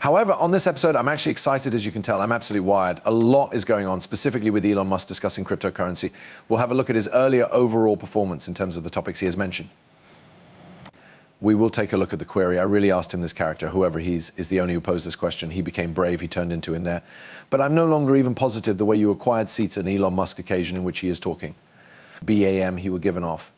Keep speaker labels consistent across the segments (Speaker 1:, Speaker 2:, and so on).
Speaker 1: However, on this episode, I'm actually excited, as you can tell. I'm absolutely wired. A lot is going on, specifically with Elon Musk discussing cryptocurrency. We'll have a look at his earlier overall performance in terms of the topics he has mentioned. We will take a look at the query. I really asked him, this character, whoever he is the only who posed this question. He became brave, he turned into in there. But I'm no longer even positive the way you acquired seats at an Elon Musk occasion in which he is talking. BAM, he were given off.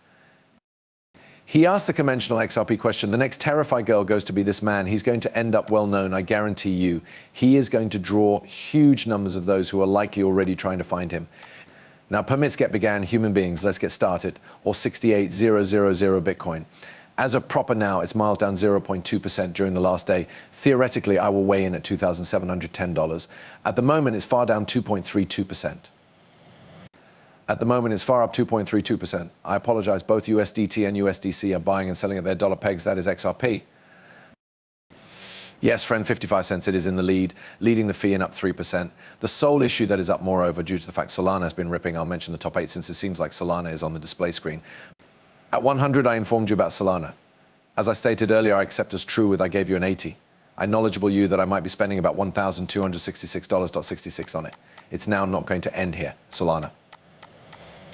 Speaker 1: He asked the conventional XRP question. The next Terrify girl goes to be this man. He's going to end up well known, I guarantee you. He is going to draw huge numbers of those who are likely already trying to find him. Now, permits get began, human beings, let's get started, or 68,000 Bitcoin. As of proper now, it's miles down 0.2% during the last day. Theoretically, I will weigh in at $2,710. At the moment, it's far down 2.32%. At the moment, it's far up 2.32%. I apologize, both USDT and USDC are buying and selling at their dollar pegs. That is XRP. Yes, friend, 55 cents, it is in the lead, leading the fee and up 3%. The sole issue that is up, moreover, due to the fact Solana has been ripping, I'll mention the top 8 since it seems like Solana is on the display screen. At 100, I informed you about Solana. As I stated earlier, I accept as true with I gave you an 80. I knowledgeable you that I might be spending about $1,266.66 on it. It's now not going to end here, Solana.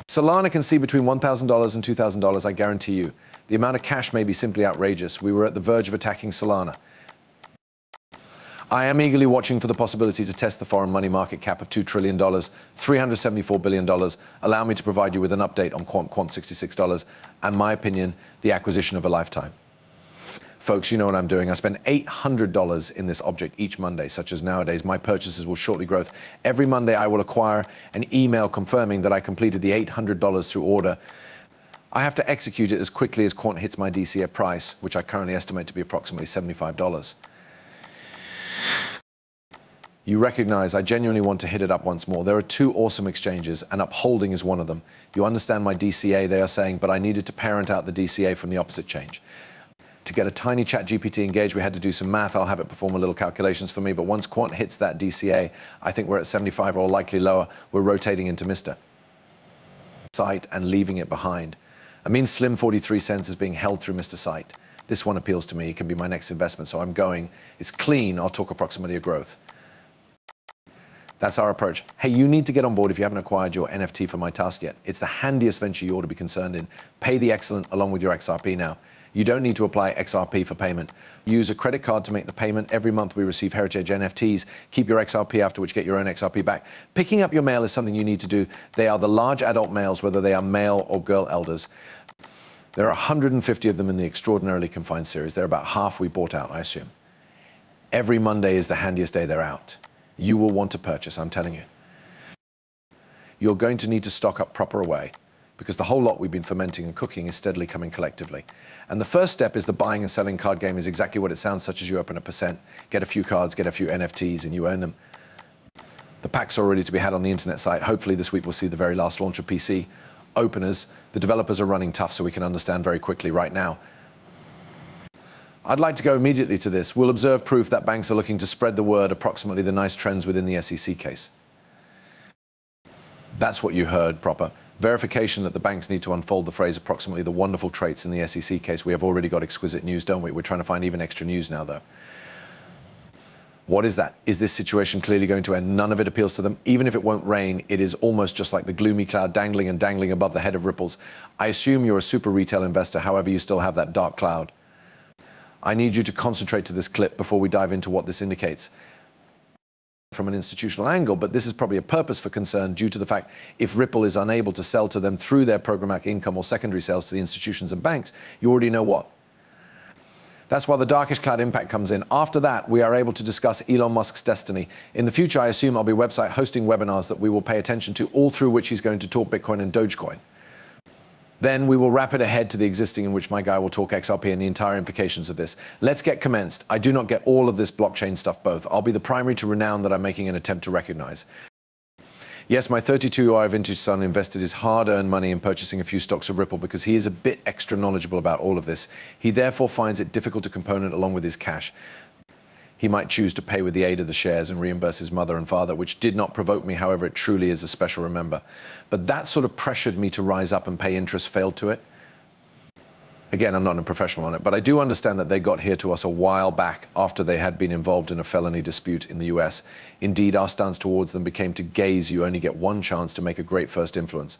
Speaker 1: Solana can see between $1,000 and $2,000, I guarantee you. The amount of cash may be simply outrageous. We were at the verge of attacking Solana. I am eagerly watching for the possibility to test the foreign money market cap of $2 trillion, $374 billion. Allow me to provide you with an update on Quant $66, and my opinion, the acquisition of a lifetime. Folks, you know what I'm doing. I spend $800 in this object each Monday, such as nowadays. My purchases will shortly grow. Every Monday, I will acquire an email confirming that I completed the $800 through order. I have to execute it as quickly as Quant hits my DCA price, which I currently estimate to be approximately $75. You recognize I genuinely want to hit it up once more. There are two awesome exchanges, and Upholding is one of them. You understand my DCA, they are saying, but I needed to parent out the DCA from the opposite change. To get a tiny chat GPT engaged, we had to do some math. I'll have it perform a little calculations for me. But once Quant hits that DCA, I think we're at 75 or likely lower. We're rotating into Mr. Site and leaving it behind. I mean, slim 43 cents is being held through Mr. Site. This one appeals to me. It can be my next investment. So I'm going. It's clean. I'll talk approximately of growth. That's our approach. Hey, you need to get on board if you haven't acquired your NFT for my task yet. It's the handiest venture you ought to be concerned in. Pay the excellent along with your XRP now. You don't need to apply XRP for payment. Use a credit card to make the payment. Every month we receive Heritage NFTs. Keep your XRP, after which get your own XRP back. Picking up your mail is something you need to do. They are the large adult males, whether they are male or girl elders. There are 150 of them in the extraordinarily confined series. They're about half we bought out, I assume. Every Monday is the handiest day they're out. You will want to purchase, I'm telling you. You're going to need to stock up proper away, because the whole lot we've been fermenting and cooking is steadily coming collectively. And the first step is the buying and selling card game is exactly what it sounds, such as you open a percent, get a few cards, get a few NFTs, and you earn them. The packs are already to be had on the internet site. Hopefully this week we'll see the very last launch of PC openers. The developers are running tough, so we can understand very quickly right now. I'd like to go immediately to this. We'll observe proof that banks are looking to spread the word, approximately the nice trends within the SEC case. That's what you heard proper. Verification that the banks need to unfold the phrase approximately the wonderful traits in the SEC case. We have already got exquisite news, don't we? We're trying to find even extra news now, though. What is that? Is this situation clearly going to end? None of it appeals to them. Even if it won't rain, it is almost just like the gloomy cloud dangling and dangling above the head of ripples. I assume you're a super retail investor, however you still have that dark cloud. I need you to concentrate to this clip before we dive into what this indicates from an institutional angle, but this is probably a purpose for concern due to the fact if Ripple is unable to sell to them through their programmatic income or secondary sales to the institutions and banks, you already know what. That's why the darkish cloud impact comes in. After that, we are able to discuss Elon Musk's destiny. In the future, I assume I'll be website hosting webinars that we will pay attention to, all through which he's going to talk Bitcoin and Dogecoin. Then we will wrap it ahead to the existing, in which my guy will talk XRP and the entire implications of this. Let's get commenced. I do not get all of this blockchain stuff both. I'll be the primary to renown that I'm making an attempt to recognize. Yes, my 32-year vintage son invested his hard-earned money in purchasing a few stocks of Ripple because he is a bit extra knowledgeable about all of this. He therefore finds it difficult to component along with his cash. He might choose to pay with the aid of the shares and reimburse his mother and father, which did not provoke me, however, it truly is a special remember. But that sort of pressured me to rise up and pay interest, failed to it. Again, I'm not a professional on it, but I do understand that they got here to us a while back after they had been involved in a felony dispute in the US. Indeed, our stance towards them became to gaze you only get one chance to make a great first influence.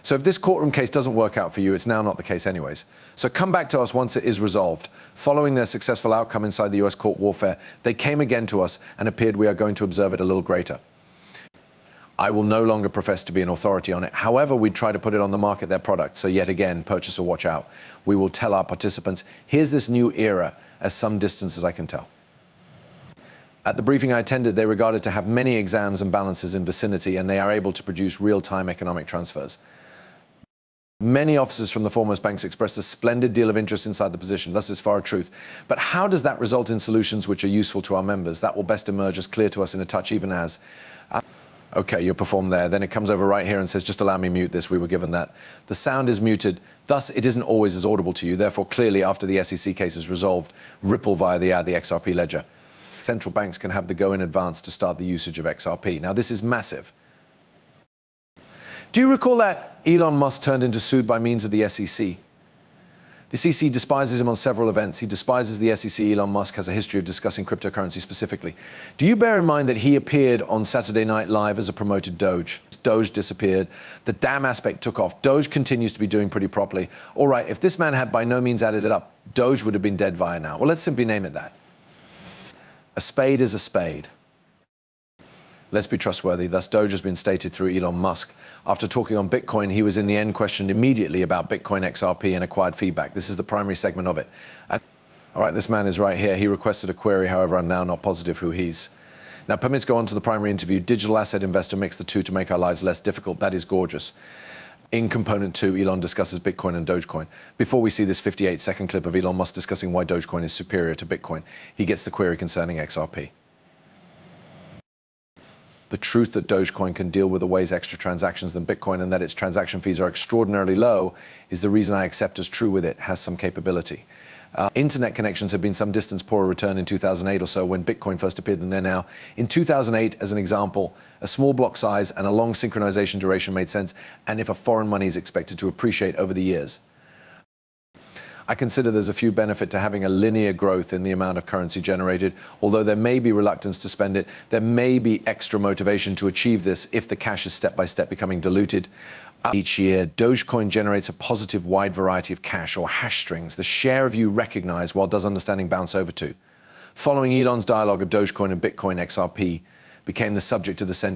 Speaker 1: So if this courtroom case doesn't work out for you, it's now not the case anyways. So come back to us once it is resolved. Following their successful outcome inside the US court warfare, they came again to us and appeared we are going to observe it a little greater. I will no longer profess to be an authority on it. However, we try to put it on the market, their product. So yet again, purchaser, watch out. We will tell our participants, here's this new era, as some distance as I can tell. At the briefing I attended, they regarded to have many exams and balances in vicinity, and they are able to produce real-time economic transfers. Many officers from the foremost banks expressed a splendid deal of interest inside the position, thus is far a truth. But how does that result in solutions which are useful to our members? That will best emerge as clear to us in a touch, even as... Okay, you perform there. Then it comes over right here and says, just allow me mute this. We were given that. The sound is muted. Thus, it isn't always as audible to you. Therefore, clearly, after the SEC case is resolved, ripple via the XRP ledger. Central banks can have the go in advance to start the usage of XRP. Now, this is massive. Do you recall that Elon Musk turned into sued by means of the SEC? The SEC despises him on several events. He despises the SEC. Elon Musk has a history of discussing cryptocurrency specifically. Do you bear in mind that he appeared on Saturday Night Live as a promoted Doge? Doge disappeared. The damn aspect took off. Doge continues to be doing pretty properly. All right, if this man had by no means added it up, Doge would have been dead via now. Well, let's simply name it that. A spade is a spade. Let's be trustworthy. Thus, Doge has been stated through Elon Musk. After talking on Bitcoin, he was in the end questioned immediately about Bitcoin XRP and acquired feedback. This is the primary segment of it. All right, this man is right here. He requested a query, however, I'm now not positive who he's. Now, permit to go on to the primary interview. Digital asset investor, mix the two to make our lives less difficult. That is gorgeous. In component 2, Elon discusses Bitcoin and Dogecoin. Before we see this 58-second clip of Elon Musk discussing why Dogecoin is superior to Bitcoin, he gets the query concerning XRP. The truth that Dogecoin can deal with the ways extra transactions than Bitcoin and that its transaction fees are extraordinarily low is the reason I accept as true with it has some capability. Internet connections have been some distance poorer return in 2008 or so when Bitcoin first appeared than they're now. In 2008, as an example, a small block size and a long synchronization duration made sense, and if a foreign money is expected to appreciate over the years. I consider there's a few benefit to having a linear growth in the amount of currency generated. Although there may be reluctance to spend it, there may be extra motivation to achieve this if the cash is step by step becoming diluted. Each year, Dogecoin generates a positive wide variety of cash or hash strings, the share of you recognize while does understanding bounce over to. Following Elon's dialogue of Dogecoin and Bitcoin XRP became the subject of the century.